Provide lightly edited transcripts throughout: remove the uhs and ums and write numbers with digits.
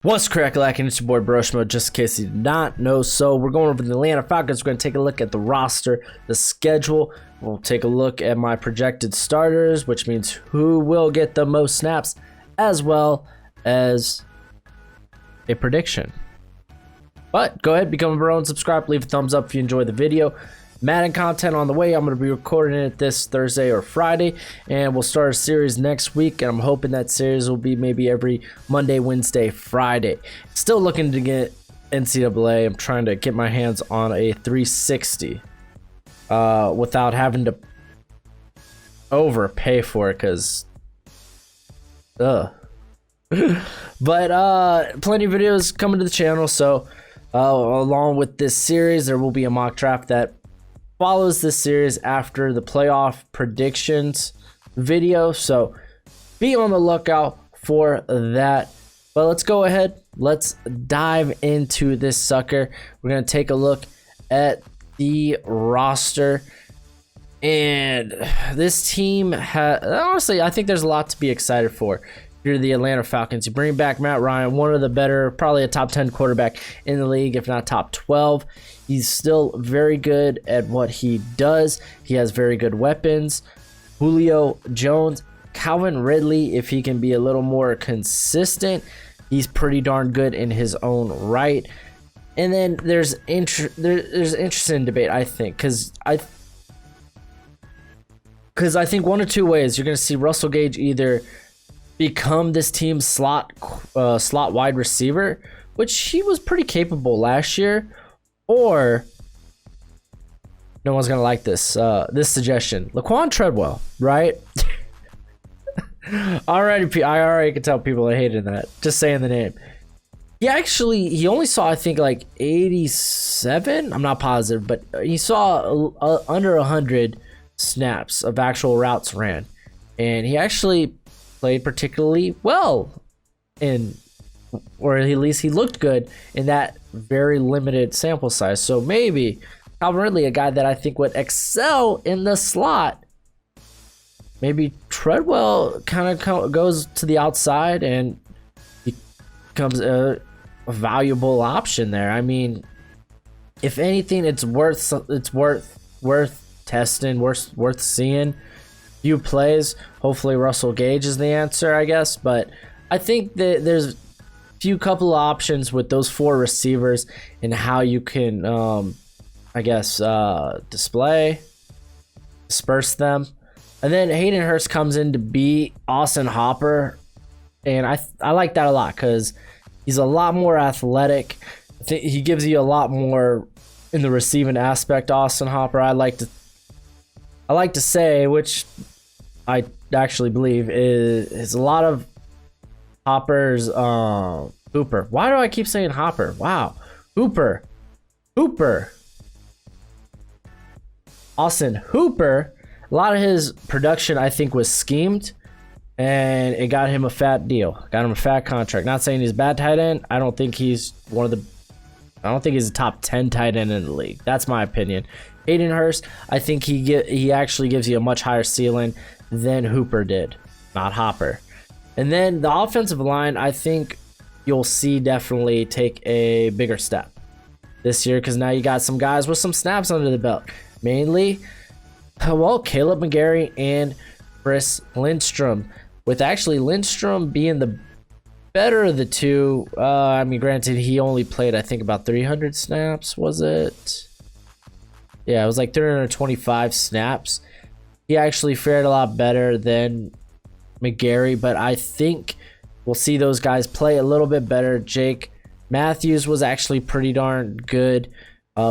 What's crack-lacking? It's your boy Broshmo, just in case you did not know. So we're going over the Atlanta Falcons. We're going to take a look at the roster, the schedule. We'll take a look at my projected starters, which means who will get the most snaps, as well as a prediction. But go ahead, become a bro and subscribe. Leave a thumbs up if you enjoyed the video. Madden content on the way. I'm going to be recording it this Thursday or Friday, and we'll start a series next week, and I'm hoping that series will be maybe every Monday, Wednesday, Friday. Still looking to get NCAA. I'm trying to get my hands on a 360 without having to overpay for it, because but plenty of videos coming to the channel. So along with this series, there will be a mock draft that follows this series after the playoff predictions video, so be on the lookout for that. But let's go ahead, let's dive into this sucker. We're gonna take a look at the roster, and this team has, honestly, I think there's a lot to be excited for. If you're the Atlanta Falcons, you bring back Matt Ryan, one of the better, probably a top 10 quarterback in the league, if not top 12. He's still very good at what he does. He has very good weapons. Julio Jones, Calvin Ridley, if he can be a little more consistent, he's pretty darn good in his own right. And then there's interesting debate, I think, because I think one of two ways you're going to see Russell Gage either become this team's slot wide receiver, which he was pretty capable last year, or no one's gonna like this suggestion, Laquan Treadwell, right? I already can tell people are hating that, just saying the name. He only saw, I think, like 87, I'm not positive, but he saw under 100 snaps of actual routes ran, and he actually played particularly well or at least he looked good in that very limited sample size. So maybe Calvin Ridley, a guy that I think would excel in the slot, maybe Treadwell kind of goes to the outside and becomes a valuable option there. I mean, if anything, it's worth testing, worth seeing. Few plays. Hopefully Russell Gage is the answer, I guess, but I think that there's few couple of options with those four receivers and how you can disperse them. And then Hayden Hurst comes in to be Austin Hopper, and I like that a lot because he's a lot more athletic. I think he gives you a lot more in the receiving aspect. Austin Hopper, I like to say, which I actually believe is a lot of Hopper's Hooper. Why do I keep saying Hopper? Wow. Hooper. Austin Hooper, a lot of his production, I think, was schemed, and it got him a fat deal. Got him a fat contract. Not saying he's a bad tight end. I don't think he's a top 10 tight end in the league. That's my opinion. Hayden Hurst, I think he actually gives you a much higher ceiling than Hooper did, not Hopper. And then the offensive line, I think you'll see definitely take a bigger step this year, because now you got some guys with some snaps under the belt. Mainly, well, Caleb McGarry and Chris Lindstrom, with actually Lindstrom being the better of the two. I mean, granted, he only played, I think, about 300 snaps, was it? Yeah, it was like 325 snaps. He actually fared a lot better than McGarry, but I think we'll see those guys play a little bit better. Jake Matthews was actually pretty darn good,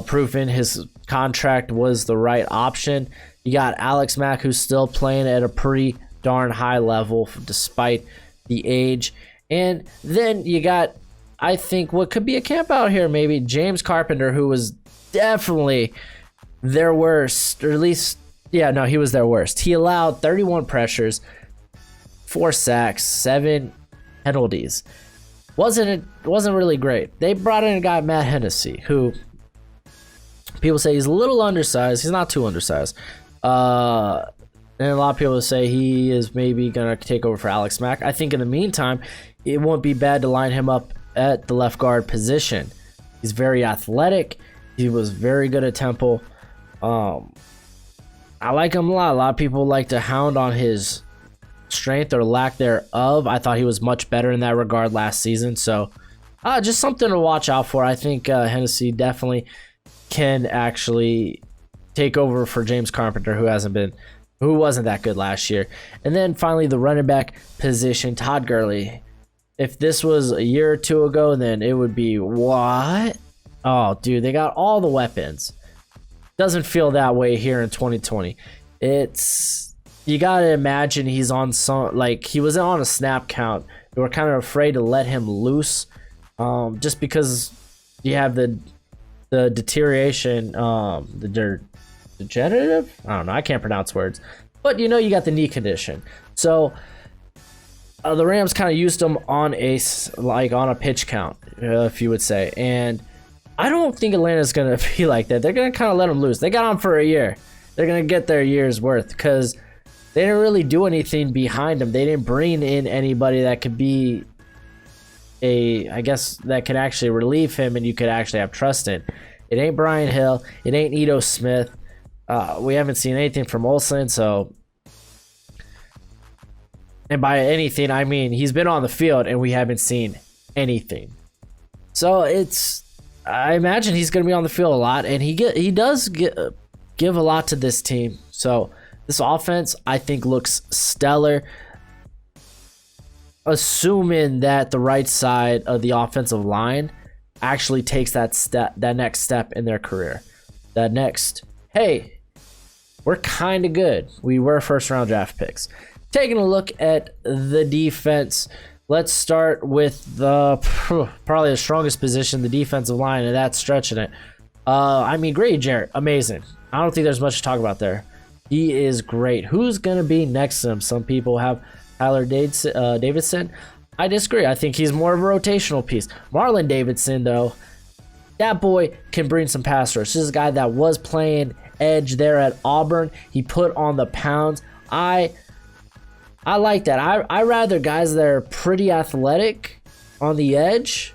proving his contract was the right option. You got Alex Mack, who's still playing at a pretty darn high level despite the age. And then you got, I think, what could be a camp out here, maybe James Carpenter, who was definitely their worst, or at least, yeah, no, he was their worst. He allowed 31 pressures, 4 sacks, 7 penalties. Wasn't really great. They brought in a guy, Matt Hennessy, who people say he's a little undersized. He's not too undersized. And a lot of people say he is maybe going to take over for Alex Mack. I think in the meantime, it won't be bad to line him up at the left guard position. He's very athletic. He was very good at Temple. I like him a lot. A lot of people like to hound on his strength or lack thereof. I thought he was much better in that regard last season. So just something to watch out for. I think Hennessy definitely can actually take over for James Carpenter, who wasn't that good last year. And then finally, the running back position, Todd Gurley. If this was a year or two ago, then it would be what? Oh, dude, they got all the weapons. Doesn't feel that way here in 2020. You gotta imagine he's on he wasn't on a snap count. They were kind of afraid to let him loose, just because you have the deterioration, degenerative. I don't know. I can't pronounce words, but you got the knee condition. So the Rams kind of used him on a pitch count, if you would say, and I don't think Atlanta's going to be like that. They're going to kind of let him loose. They got him for a year. They're going to get their year's worth because they didn't really do anything behind him. They didn't bring in anybody that could be that could actually relieve him and you could actually have trust in. It ain't Brian Hill. It ain't Ito Smith. We haven't seen anything from Olsen, so... And by anything, I mean he's been on the field and we haven't seen anything. So I imagine he's going to be on the field a lot, and he does give a lot to this team. So this offense, I think, looks stellar. Assuming that the right side of the offensive line actually takes that next step in their career. That next, hey, we're kind of good. We were first-round draft picks. Taking a look at the defense. Let's start with probably the strongest position, the defensive line, and that's stretching it. Grady Jarrett, amazing. I don't think there's much to talk about there. He is great. Who's going to be next to him? Some people have Tyler Davidson. I disagree. I think he's more of a rotational piece. Marlon Davidson, though, that boy can bring some pass rush. This is a guy that was playing edge there at Auburn. He put on the pounds. I like that. I rather guys that are pretty athletic on the edge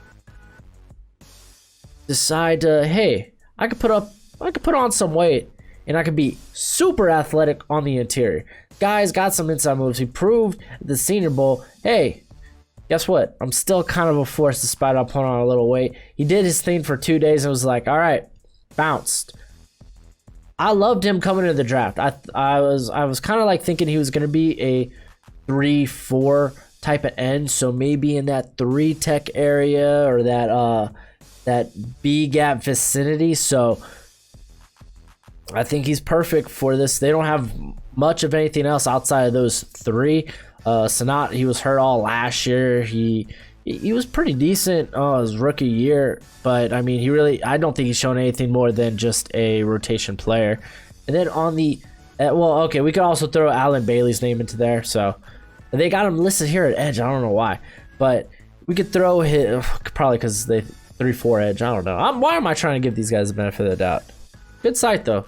decide to, hey, I could put on some weight and I could be super athletic on the interior. Guys got some inside moves. He proved at the Senior Bowl, hey, guess what? I'm still kind of a force despite I put on a little weight. He did his thing for 2 days and was like, all right, bounced. I loved him coming into the draft. I was kind of like thinking he was going to be a 3-4 type of end, so maybe in that 3 tech area or that B gap vicinity. So I think he's perfect for this. They don't have much of anything else outside of those 3. Sanat, he was hurt all last year. He was pretty decent his rookie year, but I mean, I don't think he's shown anything more than just a rotation player. And then on the we could also throw Alan Bailey's name into there. So they got him listed here at edge. I don't know why, but we could throw him probably because they 3-4 edge. I don't know. Why am I trying to give these guys the benefit of the doubt? Good site though,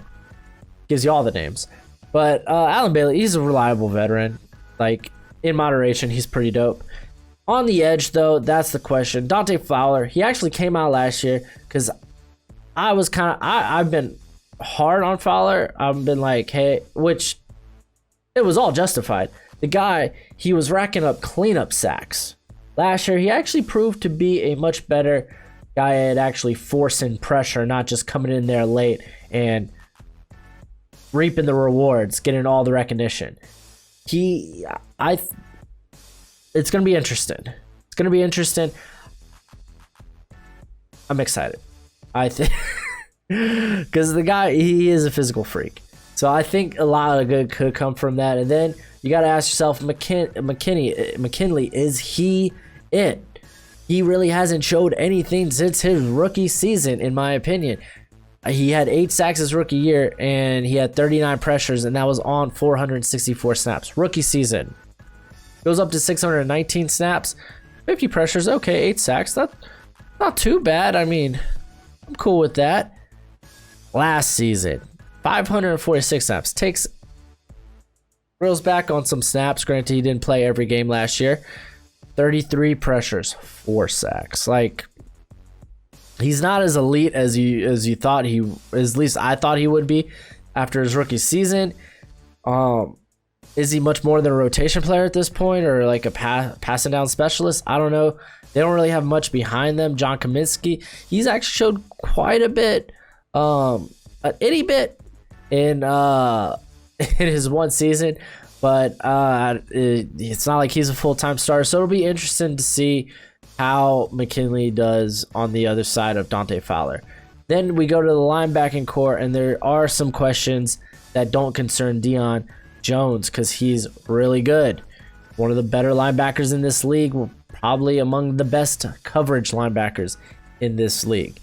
gives you all the names. But Alan Bailey, he's a reliable veteran. Like in moderation, he's pretty dope. On the edge though, that's the question. Dante Fowler, he actually came out last year because I've been hard on Fowler. I've been like, hey, which it was all justified. The guy, he was racking up cleanup sacks. Last year, he actually proved to be a much better guy at actually forcing pressure, not just coming in there late and reaping the rewards, getting all the recognition. It's going to be interesting. It's going to be interesting. I'm excited. I think because the guy, he is a physical freak. So I think a lot of good could come from that. And then you got to ask yourself, McKinley, is he it? He really hasn't showed anything since his rookie season, in my opinion. He had 8 sacks his rookie year, and he had 39 pressures, and that was on 464 snaps. Rookie season. Goes up to 619 snaps, 50 pressures. Okay, 8 sacks. That's not too bad. I mean, I'm cool with that. Last season, 546 snaps. Reels back on some snaps. Granted, he didn't play every game last year. 33 pressures, 4 sacks. Like, he's not as elite as you thought he, at least I thought he would be after his rookie season. Is he much more than a rotation player at this point, or like a passing down specialist? I don't know. They don't really have much behind them. John Kaminsky, he's actually showed quite a bit, an itty bit in his one season, but it's not like he's a full-time starter. So it'll be interesting to see how McKinley does on the other side of Dante Fowler. Then we go to the linebacking core, and there are some questions that don't concern Deion Jones because he's really good. One of the better linebackers in this league, probably among the best coverage linebackers in this league.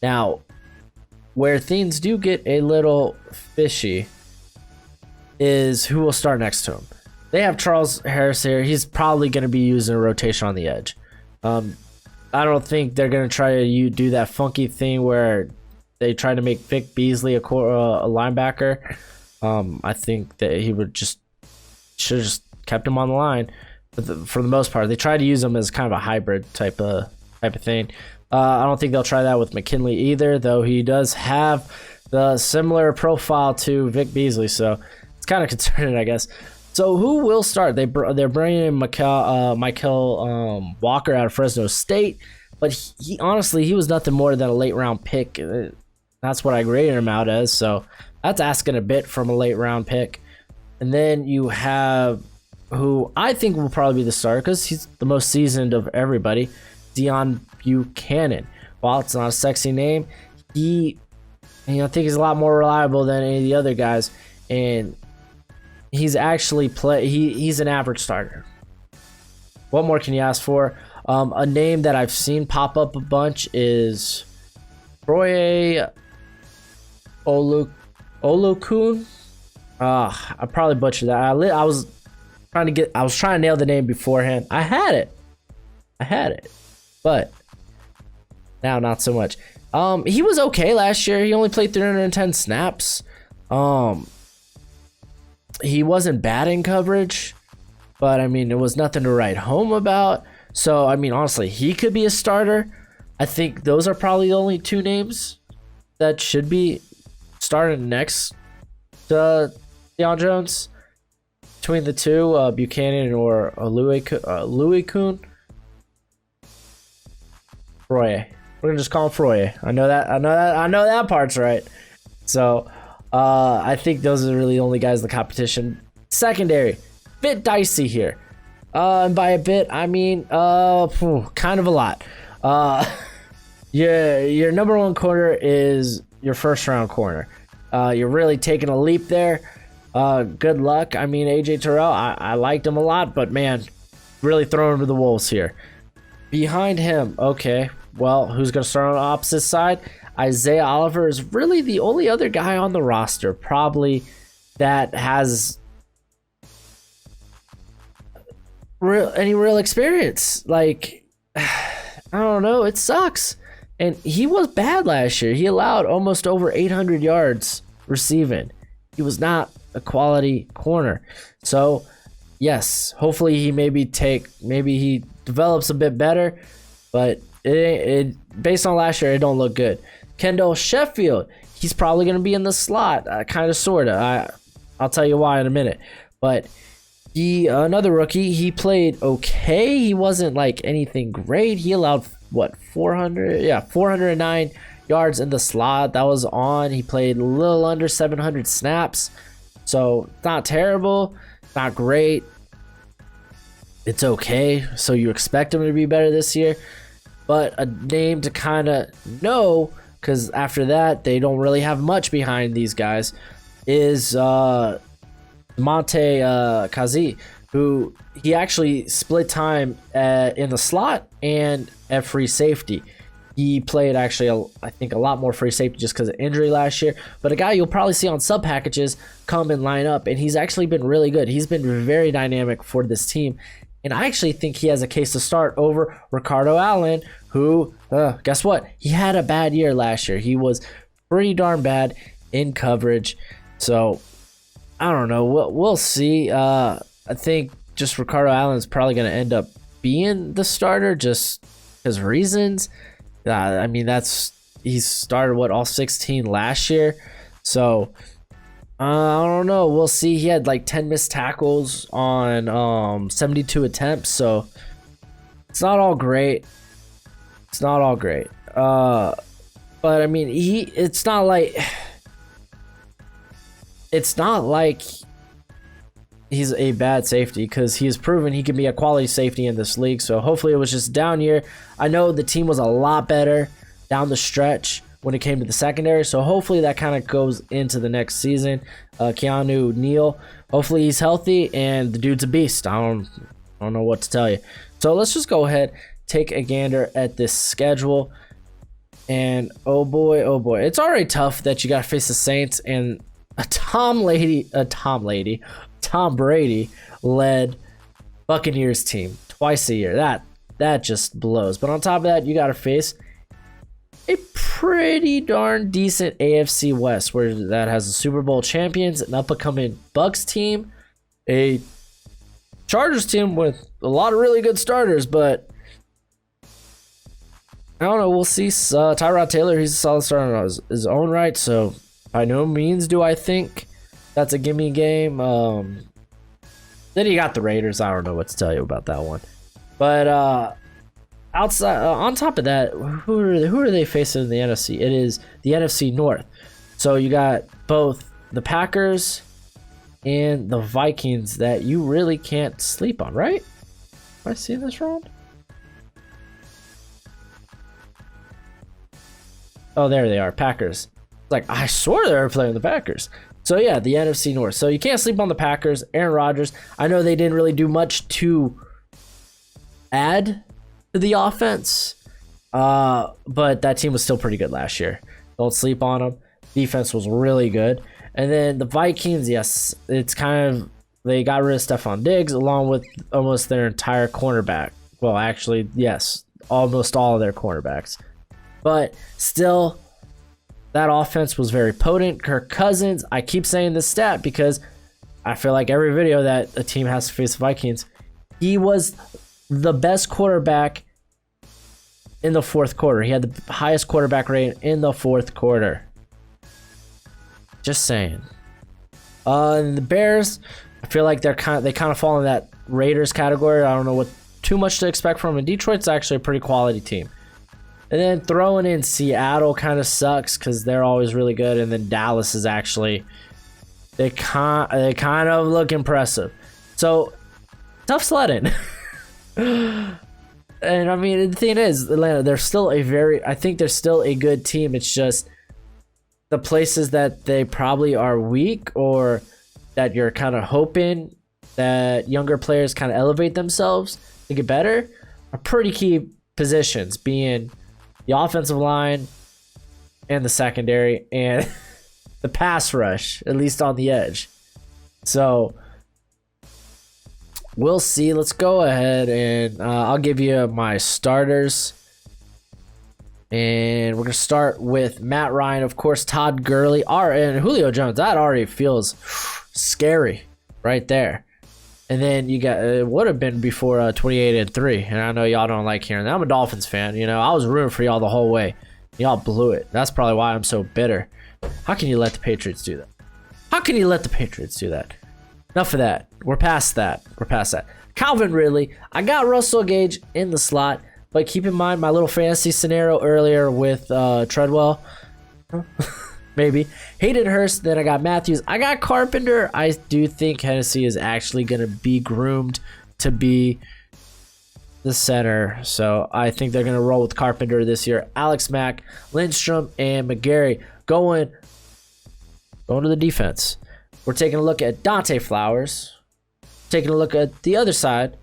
Now, where things do get a little fishy is who will start next to him. They have Charles Harris here. He's probably going to be using a rotation on the edge. I don't think they're going to try to do that funky thing where they try to make Vic Beasley a linebacker. I think that he should have just kept him on the line. But for the most part, they try to use him as kind of a hybrid type of thing. I don't think they'll try that with McKinley either, though he does have the similar profile to Vic Beasley, so it's kind of concerning, I guess. So who will start? They're bringing in Michael Walker out of Fresno State, but he honestly, he was nothing more than a late round pick. That's what I graded him out as, so that's asking a bit from a late round pick. And then you have who I think will probably be the starter because he's the most seasoned of everybody, Deon Buchanan. While it's not a sexy name, I think he's a lot more reliable than any of the other guys, and he's actually he's an average starter. What more can you ask for? A name that I've seen pop up a bunch is Roye Olokun. I probably butchered that. I was trying to nail the name beforehand. I had it, but now not so much. He was okay last year. He only played 310 snaps. He wasn't bad in coverage, but I mean, it was nothing to write home about. So I mean, honestly, he could be a starter. I think those are probably the only two names that should be starting next to Deion Jones. Between the two, Buchanan or Louis Kuhn. Froye. We're gonna just call him Froye. I know that part's right. So I think those are really the only guys in the competition. Secondary, bit dicey here. And by a bit, I mean kind of a lot. Your number one corner is your first round corner. You're really taking a leap there. Good luck. I mean, AJ Terrell, I liked him a lot, but man, really throwing him to the wolves here. Behind him, okay, well, who's going to start on the opposite side? Isaiah Oliver is really the only other guy on the roster, probably, that has any real experience. Like, I don't know, it sucks. And he was bad last year. He allowed almost over 800 yards receiving. He was not a quality corner. So, yes, hopefully he maybe he develops a bit better, but it based on last year, it don't look good. Kendall Sheffield, he's probably going to be in the slot, kind of, sort of. I'll tell you why in a minute. But another rookie, he played okay. He wasn't like anything great. He allowed, 409 yards in the slot. That was on. He played a little under 700 snaps. So, not terrible, not great. It's okay. So, you expect him to be better this year. But a name to kind of know, because after that, they don't really have much behind these guys, is Monte Kazi, who he actually split time in the slot and at free safety. He played actually, I think, a lot more free safety just because of injury last year. But a guy you'll probably see on sub packages come and line up, and he's actually been really good. He's been very dynamic for this team. And I actually think he has a case to start over Ricardo Allen, who, guess what? He had a bad year last year. He was pretty darn bad in coverage. So, I don't know. We'll see. I think just Ricardo Allen is probably going to end up being the starter just because reasons. I mean, he started all 16 last year, so I don't know. We'll see. He had like 10 missed tackles on 72 attempts, so it's not all great. It's not all great. But I mean, it's not like he's a bad safety, because he has proven he can be a quality safety in this league. So hopefully it was just a down year. I know the team was a lot better down the stretch when it came to the secondary, so hopefully that kind of goes into the next season. Keanu Neal, hopefully he's healthy, and the dude's a beast. I don't know what to tell you. So let's just go ahead, take a gander at this schedule. And oh boy, it's already tough that you got to face the Saints and a Tom Brady led Buccaneers team twice a year. That just blows. But on top of that, you got to face a pretty darn decent AFC West, where that has the Super Bowl champions, an up-and-coming Bucs team, a Chargers team with a lot of really good starters, but I don't know. We'll see. Tyrod Taylor, he's a solid starter on his own right, so by no means do I think that's a gimme game. Then you got the Raiders. I don't know what to tell you about that one. But outside, on top of that, who are they facing in the NFC? It is the NFC North. So you got both the Packers and the Vikings that you really can't sleep on, right? Am I seeing this wrong? Oh, there they are, Packers. Like, I swore they were playing the Packers. So yeah, the NFC North. So you can't sleep on the Packers. Aaron Rodgers, I know they didn't really do much to add to the offense, but that team was still pretty good last year. Don't sleep on them. Defense was really good. And then the Vikings, yes, it's kind of, they got rid of Stephon Diggs along with almost their entire cornerback. Well, actually, yes, almost all of their cornerbacks. But still, that offense was very potent. Kirk Cousins, I keep saying this stat because I feel like every video that a team has to face the Vikings, he was the best quarterback in the fourth quarter. He had the highest quarterback rate in the fourth quarter. Just saying. And the Bears, I feel like they kind of fall in that Raiders category. I don't know what too much to expect from them. Detroit's actually a pretty quality team. And then throwing in Seattle kind of sucks because they're always really good. And then Dallas is actually, they kind of look impressive. So tough sledding. And I mean, the thing is, Atlanta, they're still I think they're still a good team. It's just the places that they probably are weak, or that you're kind of hoping that younger players kind of elevate themselves to get better, are pretty key positions, being the offensive line and the secondary and the pass rush, at least on the edge. So we'll see. Let's go ahead and I'll give you my starters. And we're going to start with Matt Ryan, of course, Todd Gurley, and Julio Jones. That already feels scary right there. And then you got, it would have been before 28-3. And I know y'all don't like hearing that. I'm a Dolphins fan. You know, I was rooting for y'all the whole way. Y'all blew it. That's probably why I'm so bitter. How can you let the Patriots do that? How can you let the Patriots do that? Enough of that. We're past that. Calvin Ridley. I got Russell Gage in the slot. But keep in mind my little fantasy scenario earlier with Treadwell. Maybe. Hayden Hurst. Then I got Matthews. I got Carpenter. I do think Hennessy is actually going to be groomed to be the center. So I think they're going to roll with Carpenter this year. Alex Mack, Lindstrom, and McGarry going to the defense. We're taking a look at Dante Flowers. Taking a look at the other side.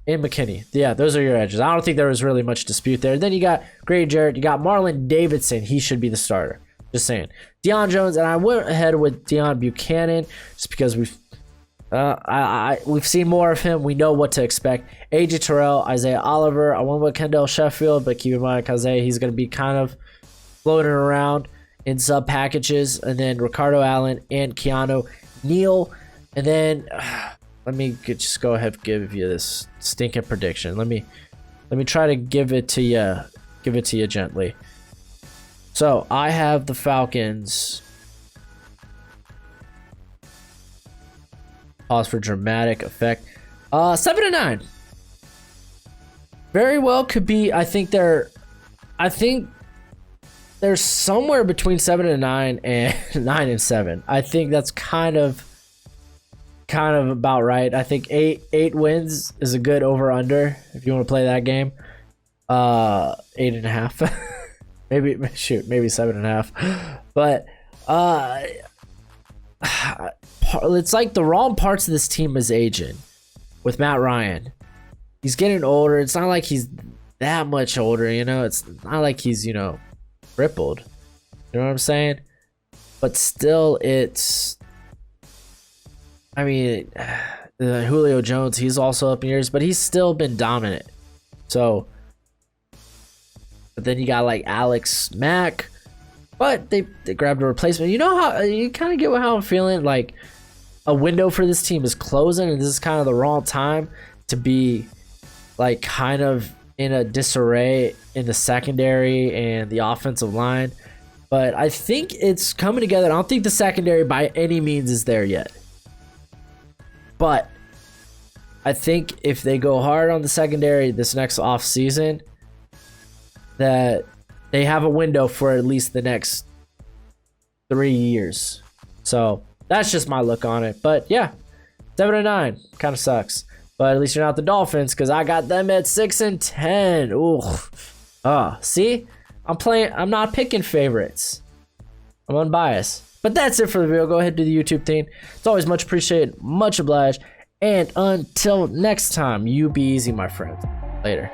And McKinney. Yeah, those are your edges. I don't think there was really much dispute there. Then you got Grady Jarrett. You got Marlon Davidson. He should be the starter. Just saying. Deion Jones, and I went ahead with Deion Buchanan just because we've seen more of him. We know what to expect. AJ Terrell, Isaiah Oliver. I went with Kendall Sheffield, but keep in mind, Isaiah, he's going to be kind of floating around in sub packages. And then Ricardo Allen and Keanu Neal. And then let me just go ahead and give you this stinking prediction. Let me try to give it to you gently. So I have the Falcons. Pause for dramatic effect. 7-9. Very well could be. I think they're somewhere between 7-9 and 9-7. I think that's kind of about right. I think eight wins is a good over under if you want to play that game. 8.5. maybe 7.5. But it's like the wrong parts of this team is aging with Matt Ryan. He's getting older. It's not like he's that much older, you know. It's not like he's, crippled. You know what I'm saying? But still, it's. I mean, Julio Jones, he's also up in years, but he's still been dominant. So, but then you got like Alex Mack, but they grabbed a replacement. You know how you kind of get how I'm feeling. Like a window for this team is closing, and this is kind of the wrong time to be like kind of in a disarray in the secondary and the offensive line. But I think it's coming together. I don't think the secondary by any means is there yet. But I think if they go hard on the secondary this next off season, that they have a window for at least the next 3 years. So that's just my look on it. But yeah, 7-9 kind of sucks. But at least you're not the Dolphins, because I got them at 6-10. Ooh. See? I'm not picking favorites. I'm unbiased. But that's it for the video. Go ahead and do the YouTube thing. It's always much appreciated, much obliged. And until next time, you be easy, my friends. Later.